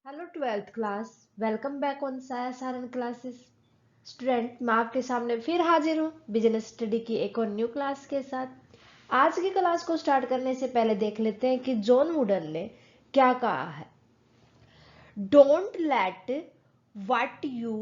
Hello twelfth class. Welcome back on साया Saran classes. Student, मैं आपके सामने फिर हाजिर हूँ बिजनेस स्टडी की एक और न्यू क्लास के साथ। आज की क्लास को स्टार्ट करने से पहले देख लेते हैं कि जॉन वुडन ने क्या कहा है। Don't let what you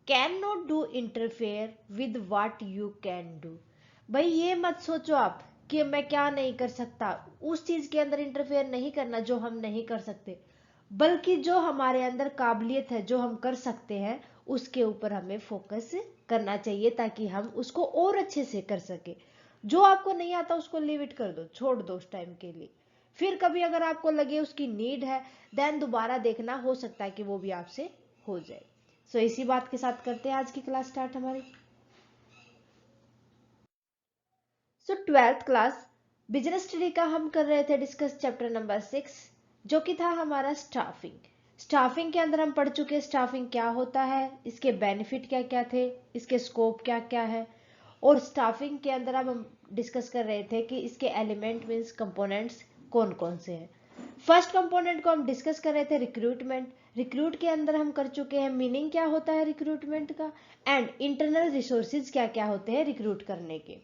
can not do interfere with what you can do. भाई ये मत सोचो आप कि मैं क्या नहीं कर सकता, उस चीज के अंदर इंटरफेयर नहीं करना जो हम नहीं कर सकते, बल्कि जो हमारे अंदर काबिलियत है, जो हम कर सकते हैं, उसके ऊपर हमें फोकस करना चाहिए ताकि हम उसको और अच्छे से कर सके। जो आपको नहीं आता उसको लिव इट कर दो, छोड़ दो उस टाइम के लिए। फिर कभी अगर आपको लगे उसकी नीड है, देन दोबारा देखना, हो सकता है कि वो भी आपसे हो जाए। सो इसी बात के साथ करते हैं आज की क्लास स्टार्ट हमारी। सो ट्वेल्थ क्लास बिजनेस स्टडी का हम कर रहे थे डिस्कस चैप्टर नंबर 6, जो कि था हमारा स्टाफिंग। स्टाफिंग के अंदर हम पढ़ चुके स्टाफिंग क्या होता है, इसके बेनिफिट क्या क्या थे, इसके स्कोप क्या क्या है। और स्टाफिंग के अंदर अब हम डिस्कस कर रहे थे कि इसके एलिमेंट मीन्स कंपोनेंट्स कौन कौन से हैं। फर्स्ट कंपोनेंट को हम डिस्कस कर रहे थे रिक्रूटमेंट। रिक्रूट के अंदर हम कर चुके हैं मीनिंग क्या होता है रिक्रूटमेंट का, एंड इंटरनल रिसोर्सेज क्या क्या होते हैं रिक्रूट करने के।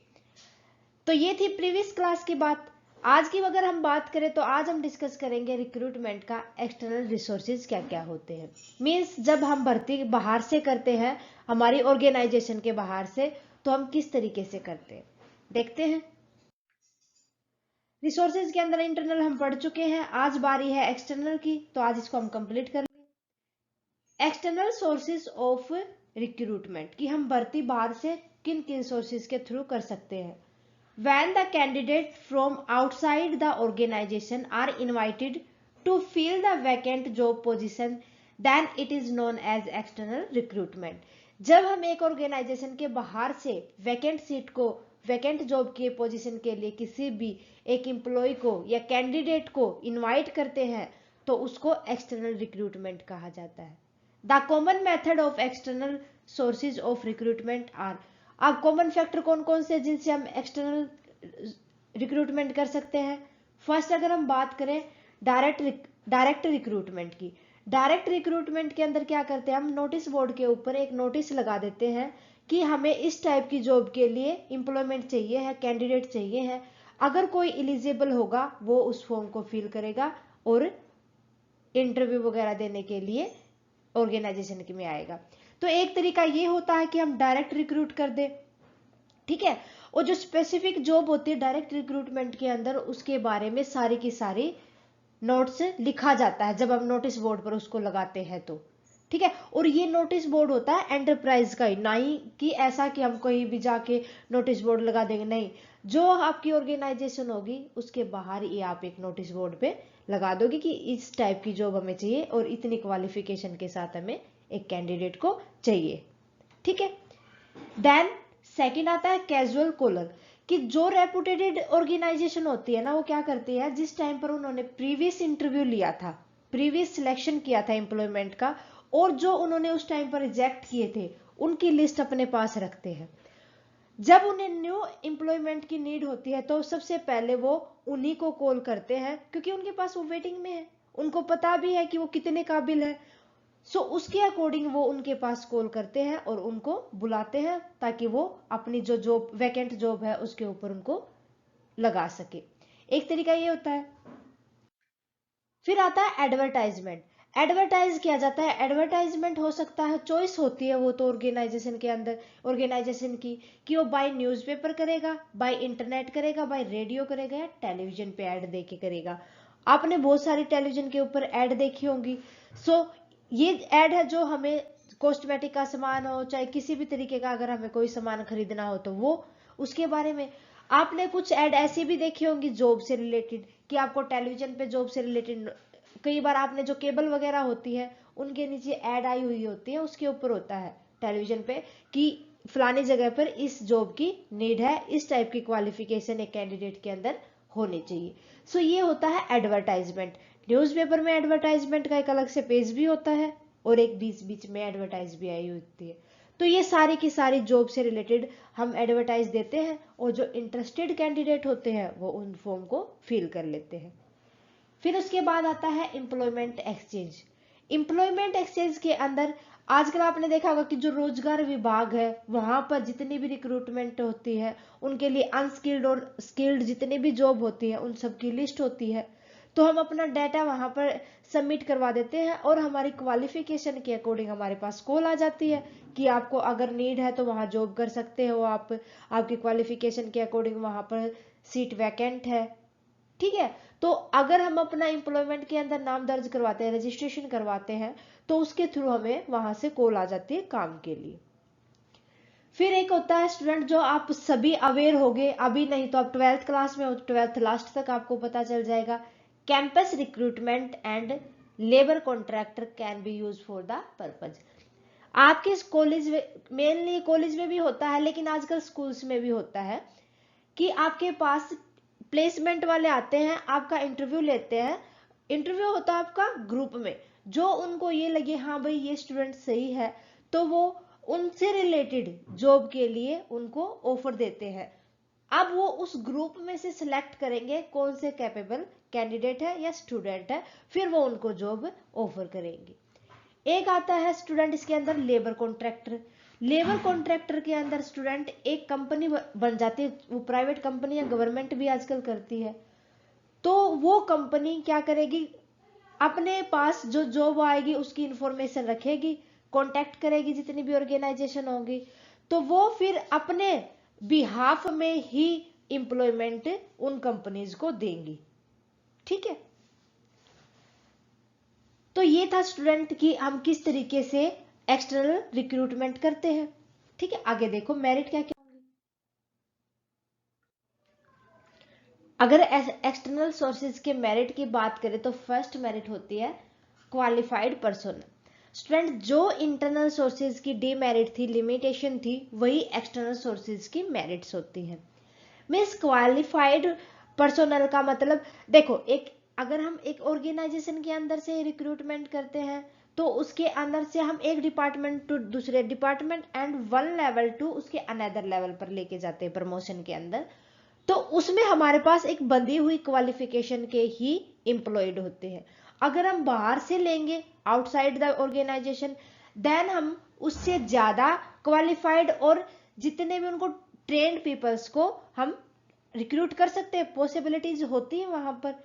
तो ये थी प्रीवियस क्लास की बात। आज की अगर हम बात करें तो आज हम डिस्कस करेंगे रिक्रूटमेंट का एक्सटर्नल रिसोर्सेज क्या क्या होते हैं। मीन्स जब हम भर्ती बाहर से करते हैं, हमारी ऑर्गेनाइजेशन के बाहर से, तो हम किस तरीके से करते हैं देखते हैं। रिसोर्सेज के अंदर इंटरनल हम पढ़ चुके हैं, आज बारी है एक्सटर्नल की, तो आज इसको हम कंप्लीट कर लें। एक्सटर्नल सोर्सेज ऑफ रिक्रूटमेंट कि हम भर्ती बाहर से किन किन सोर्सेज के थ्रू कर सकते हैं। When the candidates from outside the organization are invited to fill the vacant job position, then it is known as external recruitment. जब हम एक ऑर्गेनाइजेशन के बाहर से वैकेंट सीट को, वैकेंट जॉब के पोजीशन के लिए किसी भी एक एम्प्लॉय को या कैंडिडेट को इनवाइट करते हैं, तो उसको एक्सटर्नल रिक्रूटमेंट कहा जाता है। The common method of external sources of recruitment are. अब कॉमन फैक्टर कौन कौन से जिनसे हम एक्सटर्नल रिक्रूटमेंट कर सकते हैं। फर्स्ट अगर हम बात करें डायरेक्ट रिक्रूटमेंट की। डायरेक्ट रिक्रूटमेंट के अंदर क्या करते हैं, हम नोटिस बोर्ड के ऊपर एक नोटिस लगा देते हैं कि हमें इस टाइप की जॉब के लिए एम्प्लॉयमेंट चाहिए है, कैंडिडेट चाहिए है। अगर कोई एलिजिबल होगा वो उस फॉर्म को फिल करेगा और इंटरव्यू वगैरह देने के लिए ऑर्गेनाइजेशन में आएगा। तो एक तरीका ये होता है कि हम डायरेक्ट रिक्रूट कर दे, ठीक है। और जो स्पेसिफिक जॉब होती है डायरेक्ट रिक्रूटमेंट के अंदर, उसके बारे में सारी की सारी नोट्स लिखा जाता है जब हम नोटिस बोर्ड पर उसको लगाते हैं तो, ठीक है। और ये नोटिस बोर्ड होता है एंटरप्राइज का ही, ना ही कि ऐसा कि हम कहीं भी जाके नोटिस बोर्ड लगा देंगे, नहीं। जो आपकी ऑर्गेनाइजेशन होगी उसके बाहर ही आप एक नोटिस बोर्ड पे लगा दोगे कि इस टाइप की जॉब हमें चाहिए और इतनी क्वालिफिकेशन के साथ हमें एक कैंडिडेट को चाहिए, ठीक है। देन सेकंड आता है कैजुअल कॉलर, कि जो रेपुटेटेड ऑर्गेनाइजेशन होती है ना, वो क्या करती है, जिस टाइम पर उन्होंने प्रीवियस इंटरव्यू लिया था, प्रीवियस सिलेक्शन किया था एम्प्लॉयमेंट का, और जो उन्होंने उस टाइम पर रिजेक्ट किए थे, उनकी लिस्ट अपने पास रखते हैं। जब उन्हें न्यू एम्प्लॉयमेंट की नीड होती है तो सबसे पहले वो उन्हीं को कॉल करते हैं, क्योंकि उनके पास वो वेटिंग में है, उनको पता भी है कि वो कितने काबिल है। सो उसके अकॉर्डिंग वो उनके पास कॉल करते हैं और उनको बुलाते हैं ताकि वो अपनी जो जॉब, वैकेंट जॉब है, उसके ऊपर उनको लगा सके। एक तरीका ये होता है। फिर आता है एडवर्टाइजमेंट। एडवर्टाइज किया जाता है। एडवर्टाइजमेंट हो सकता है, चॉइस होती है वो तो ऑर्गेनाइजेशन के अंदर, ऑर्गेनाइजेशन की, कि वो बाय न्यूज़पेपर करेगा, बाय इंटरनेट करेगा, बाय रेडियो करेगा, या टेलीविजन पे ऐड दे के करेगा। आपने बहुत सारी टेलीविजन के ऊपर ऐड देखी होंगी। सो ये ऐड है जो हमें कॉस्मेटिक का सामान हो, चाहे किसी भी तरीके का अगर हमें कोई सामान खरीदना हो तो वो उसके बारे में। आपने कुछ ऐड ऐसी भी देखी होंगी जॉब से रिलेटेड, कि आपको टेलीविजन पे जॉब से रिलेटेड, कई बार आपने जो केबल वगैरह होती है उनके नीचे ऐड आई हुई होती है, उसके ऊपर होता है टेलीविजन पे कि फलानी जगह पर इस जॉब की नीड है, इस टाइप की क्वालिफिकेशन एक कैंडिडेट के अंदर होनी चाहिए। सो ये होता है एडवर्टाइजमेंट। न्यूज़पेपर में एडवर्टाइजमेंट का एक अलग से पेज भी होता है और एक बीच बीच में एडवर्टाइज भी आई होती है। तो ये सारी की सारी जॉब से रिलेटेड हम एडवर्टाइज देते हैं और जो इंटरेस्टेड कैंडिडेट होते हैं वो उन फॉर्म को फिल कर लेते हैं। फिर उसके बाद आता है एम्प्लॉयमेंट एक्सचेंज। एम्प्लॉयमेंट एक्सचेंज के अंदर आजकल आपने देखा होगा कि जो रोजगार विभाग है वहां पर जितनी भी रिक्रूटमेंट होती है उनके लिए अनस्किल्ड और स्किल्ड जितनी भी जॉब होती है उन सब की लिस्ट होती है। तो हम अपना डाटा वहां पर सबमिट करवा देते हैं और हमारी क्वालिफिकेशन के अकॉर्डिंग हमारे पास कॉल आ जाती है कि आपको अगर नीड है तो वहां जॉब कर सकते हो आप, आपकी क्वालिफिकेशन के अकॉर्डिंग वहां पर सीट वैकेंट है। ठीक है, तो अगर हम अपना एम्प्लॉयमेंट के अंदर नाम दर्ज करवाते हैं, रजिस्ट्रेशन करवाते हैं, तो उसके थ्रू हमें वहां से कॉल आ जाती है काम के लिए। फिर एक होता है स्टूडेंट, जो आप सभी अवेयर होगे, अभी नहीं तो आप 12th क्लास में हो, 12th लास्ट तक आपको पता चल जाएगा। Campus recruitment and labour contractor can be use for the purpose. आपके कॉलेज में, मेनली कॉलेज में भी होता है लेकिन आजकल स्कूल्स में भी होता है कि आपके पास प्लेसमेंट वाले आते हैं, आपका इंटरव्यू लेते हैं। इंटरव्यू होता है आपका ग्रुप में, जो उनको ये लगे हाँ भाई ये स्टूडेंट सही है, तो वो उनसे रिलेटेड जॉब के लिए उनको ऑफर देते हैं। अब वो उस ग्रुप में से सिलेक्ट करेंगे कौन से कैपेबल कैंडिडेट है या स्टूडेंट है, फिर वो उनको जॉब ऑफर करेंगे। एक आता है स्टूडेंट इसके अंदर लेबर कॉन्ट्रैक्टर। लेबर कॉन्ट्रैक्टर के अंदर स्टूडेंट एक कंपनी बन जाती है, वो प्राइवेट कंपनी या गवर्नमेंट भी आजकल करती है। तो वो कंपनी क्या करेगी, अपने पास जो जॉब आएगी उसकी इंफॉर्मेशन रखेगी, कांटेक्ट करेगी जितनी भी ऑर्गेनाइजेशन होंगी, तो वो फिर अपने बिहाफ में ही एम्प्लॉयमेंट उन कंपनीज को देंगी। ठीक है, तो ये था स्टूडेंट कि हम किस तरीके से एक्सटर्नल रिक्रूटमेंट करते हैं। ठीक है, आगे देखो मेरिट क्या क्या होंगी। अगर एक्सटर्नल सोर्सेज के मेरिट की बात करें तो फर्स्ट मेरिट होती है क्वालिफाइड पर्सन। स्टूडेंट, जो इंटरनल सोर्सेज की डीमेरिट थी, लिमिटेशन थी, वही एक्सटर्नल सोर्सेज की मेरिट्स होती है। मीन्स क्वालिफाइड पर्सोनल का मतलब, देखो एक अगर हम एक ऑर्गेनाइजेशन के अंदर से रिक्रूटमेंट करते हैं तो उसके अंदर से हम एक डिपार्टमेंट टू दूसरे department and one level to उसके अनदर लेवल पर लेके जाते हैं प्रमोशन के अंदर, तो उसमें हमारे पास एक बंधी हुई क्वालिफिकेशन के ही एम्प्लॉयड होते हैं। अगर हम बाहर से लेंगे आउटसाइड द ऑर्गेनाइजेशन, देन हम उससे ज्यादा क्वालिफाइड और जितने भी उनको ट्रेंड पीपल्स को हम रिक्रूट कर सकते हैं, पॉसिबिलिटीज होती है वहां पर।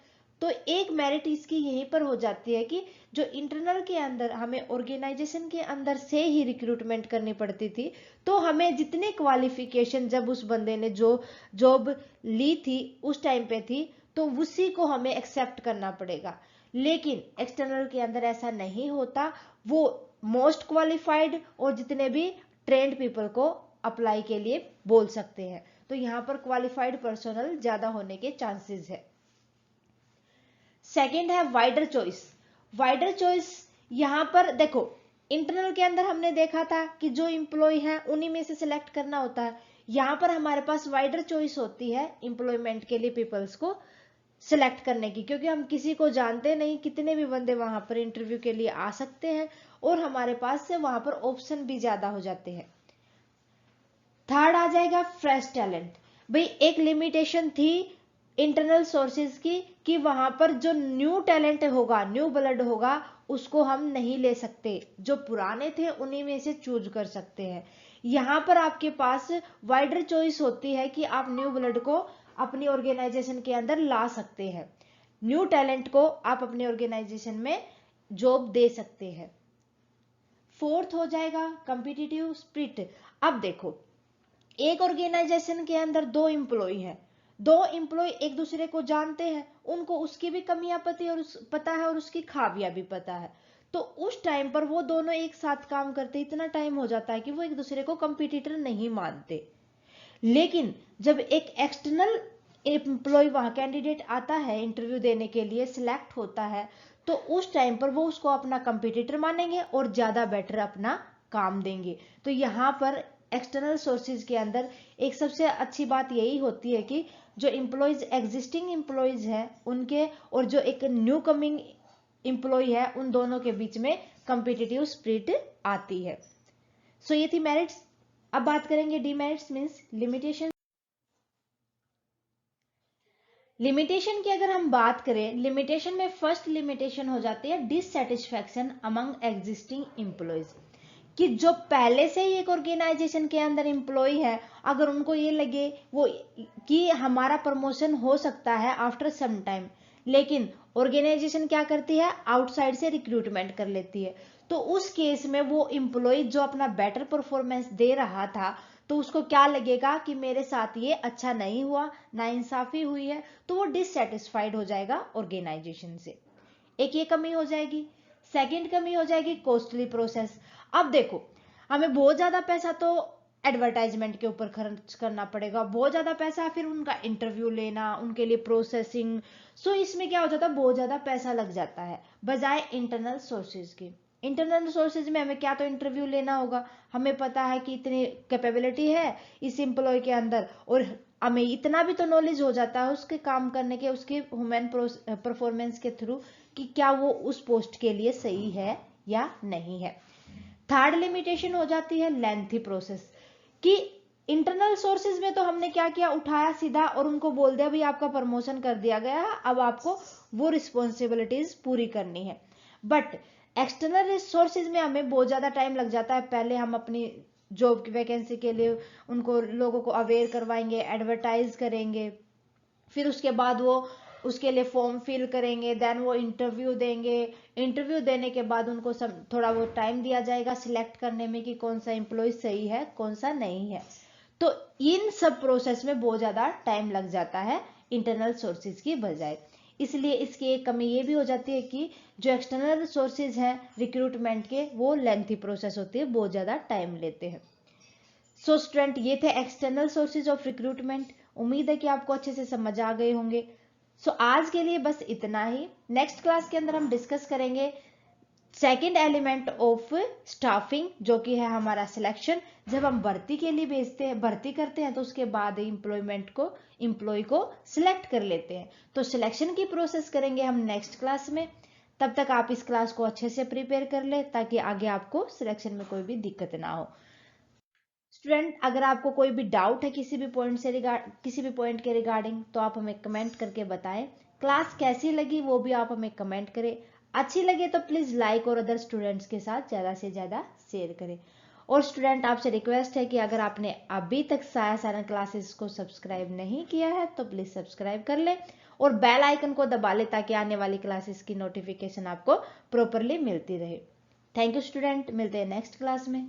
तो एक मेरिट इसकी यहीं पर हो जाती है कि जो इंटरनल के अंदर हमें ऑर्गेनाइजेशन के अंदर से ही रिक्रूटमेंट करनी पड़ती थी, तो हमें जितने क्वालिफिकेशन जब उस बंदे ने जो जॉब ली थी उस टाइम पे थी, तो उसी को हमें एक्सेप्ट करना पड़ेगा। लेकिन एक्सटर्नल के अंदर ऐसा नहीं होता, वो मोस्ट क्वालिफाइड और जितने भी ट्रेंड पीपल को अप्लाई के लिए बोल सकते हैं। तो यहां पर क्वालिफाइड पर्सनल ज्यादा होने के चांसेस है। सेकंड है वाइडर चॉइस। वाइडर चॉइस, यहां पर देखो इंटरनल के अंदर हमने देखा था कि जो इंप्लॉय है उन्हीं में से सिलेक्ट करना होता है। यहां पर हमारे पास वाइडर चॉइस होती है एम्प्लॉयमेंट के लिए पीपल्स को सिलेक्ट करने की, क्योंकि हम किसी को जानते नहीं, कितने भी बंदे वहां पर इंटरव्यू के लिए आ सकते हैं और हमारे पास से वहां पर ऑप्शन भी ज्यादा हो जाते हैं। थर्ड आ जाएगा फ्रेश टैलेंट। भाई एक लिमिटेशन थी इंटरनल सोर्सेज की कि वहां पर जो न्यू टैलेंट होगा, न्यू ब्लड होगा, उसको हम नहीं ले सकते, जो पुराने थे उन्हीं में से चूज कर सकते हैं। यहां पर आपके पास वाइडर चॉइस होती है कि आप न्यू ब्लड को अपनी ऑर्गेनाइजेशन के अंदर ला सकते हैं, न्यू टैलेंट को आप अपने ऑर्गेनाइजेशन में जॉब दे सकते हैं। फोर्थ हो जाएगा कॉम्पिटिटिव स्पिरिट। अब देखो एक ऑर्गेनाइजेशन के अंदर दो एम्प्लॉय हैं, दो एम्प्लॉय एक दूसरे को जानते हैं, उनको उसकी भी कमियां पता है और उसकी खामियां भी पता है, तो उस टाइम पर वो दोनों एक साथ काम करते इतना टाइम हो जाता है कि वो एक दूसरे को कंपटीटर नहीं मानते। लेकिन जब एक एक्सटर्नल एम्प्लॉय वहां कैंडिडेट आता है इंटरव्यू देने के लिए, सिलेक्ट होता है, तो उस टाइम पर वो उसको अपना कंपटीटर मानेंगे और ज्यादा बेटर अपना काम देंगे। तो यहाँ पर एक्सटर्नल सोर्सेज के अंदर एक सबसे अच्छी बात यही होती है कि जो एम्प्लॉयज एग्जिस्टिंग एम्प्लॉयज हैं उनके और जो एक न्यू कमिंग एम्प्लॉय है उन दोनों के बीच में कंपिटिटिव स्पिरिट आती है। सो ये थी मेरिट्स। अब बात करेंगे डीमेरिट्स मींस लिमिटेशन। लिमिटेशन की अगर हम बात करें, लिमिटेशन में फर्स्ट लिमिटेशन हो जाती है डिससेटिस्फैक्शन अमंग एग्जिस्टिंग एम्प्लॉयज, कि जो पहले से ही एक ऑर्गेनाइजेशन के अंदर एम्प्लॉय है, अगर उनको ये लगे वो कि हमारा प्रमोशन हो सकता है आफ्टर सम टाइम, लेकिन ऑर्गेनाइजेशन क्या करती है, आउटसाइड से रिक्रूटमेंट कर लेती है, तो उस केस में वो एम्प्लॉय जो अपना बेटर परफॉर्मेंस दे रहा था, तो उसको क्या लगेगा कि मेरे साथ ये अच्छा नहीं हुआ, नाइंसाफी हुई है, तो वो डिससेटिस्फाइड हो जाएगा ऑर्गेनाइजेशन से। एक ये कमी हो जाएगी। सेकंड कमी हो जाएगी कॉस्टली प्रोसेस। अब देखो, हमें बहुत ज्यादा पैसा तो एडवर्टाइजमेंट के ऊपर खर्च करना पड़ेगा, बहुत ज्यादा पैसा फिर उनका इंटरव्यू लेना, उनके लिए प्रोसेसिंग, सो इसमें क्या हो जाता है, बहुत ज्यादा पैसा लग जाता है बजाय इंटरनल सोर्सेज की। इंटरनल सोर्सेज में हमें क्या तो इंटरव्यू लेना होगा, हमें पता है कि इतनी कैपेबिलिटी है इस एम्प्लॉय के अंदर, और हमें इतना भी तो नॉलेज हो जाता है उसके काम करने के, उसके ह्यूमन परफॉर्मेंस के थ्रू, कि क्या वो उस पोस्ट के लिए सही है या नहीं है। थर्ड लिमिटेशन हो जाती है लेंथी प्रोसेस, कि इंटरनल सोर्सेज में तो हमने क्या किया, उठाया सीधा और उनको बोल दिया भाई आपका प्रमोशन कर दिया गया, अब आपको वो रिस्पॉन्सिबिलिटीज पूरी करनी है। बट एक्सटर्नल रिसोर्सेज में हमें बहुत ज्यादा टाइम लग जाता है, पहले हम अपनी जॉब की वैकेंसी के लिए उनको लोगों को अवेयर करवाएंगे, एडवर्टाइज करेंगे, फिर उसके बाद वो उसके लिए फॉर्म फिल करेंगे, देन वो इंटरव्यू देंगे, इंटरव्यू देने के बाद उनको सब थोड़ा वो टाइम दिया जाएगा सिलेक्ट करने में कि कौन सा एम्प्लॉय सही है कौन सा नहीं है। तो इन सब प्रोसेस में बहुत ज्यादा टाइम लग जाता है इंटरनल सोर्सेज की बजाय, इसलिए इसकी एक कमी ये भी हो जाती है कि जो एक्सटर्नल सोर्सेज हैं रिक्रूटमेंट के, वो लेंथी प्रोसेस होती है, बहुत ज्यादा टाइम लेते हैं। सो स्टूडेंट, ये थे एक्सटर्नल सोर्सेज ऑफ रिक्रूटमेंट। उम्मीद है कि आपको अच्छे से समझ आ गए होंगे। सो आज के लिए बस इतना ही। नेक्स्ट क्लास के अंदर हम डिस्कस करेंगे सेकेंड एलिमेंट ऑफ स्टाफिंग, जो कि है हमारा सिलेक्शन। जब हम भर्ती के लिए भेजते हैं, भर्ती करते हैं, तो उसके बाद एम्प्लॉय को सिलेक्ट कर लेते हैं, तो सिलेक्शन की प्रोसेस करेंगे हम नेक्स्ट क्लास में। तब तक आप इस क्लास को अच्छे से प्रिपेयर कर ले, ताकि आगे आपको सिलेक्शन में कोई भी दिक्कत ना हो। स्टूडेंट, अगर आपको कोई भी डाउट है किसी भी पॉइंट के रिगार्डिंग, तो आप हमें कमेंट करके बताएं। क्लास कैसी लगी वो भी आप हमें कमेंट करें। अच्छी लगे तो प्लीज लाइक और अदर स्टूडेंट्स के साथ ज्यादा से ज्यादा शेयर करें। और स्टूडेंट, आपसे रिक्वेस्ट है कि अगर आपने अभी तक साया सारंग क्लासेस को सब्सक्राइब नहीं किया है तो प्लीज सब्सक्राइब कर ले और बेल आइकन को दबा ले, ताकि आने वाली क्लासेस की नोटिफिकेशन आपको प्रॉपरली मिलती रहे। थैंक यू स्टूडेंट, मिलते हैं नेक्स्ट क्लास में।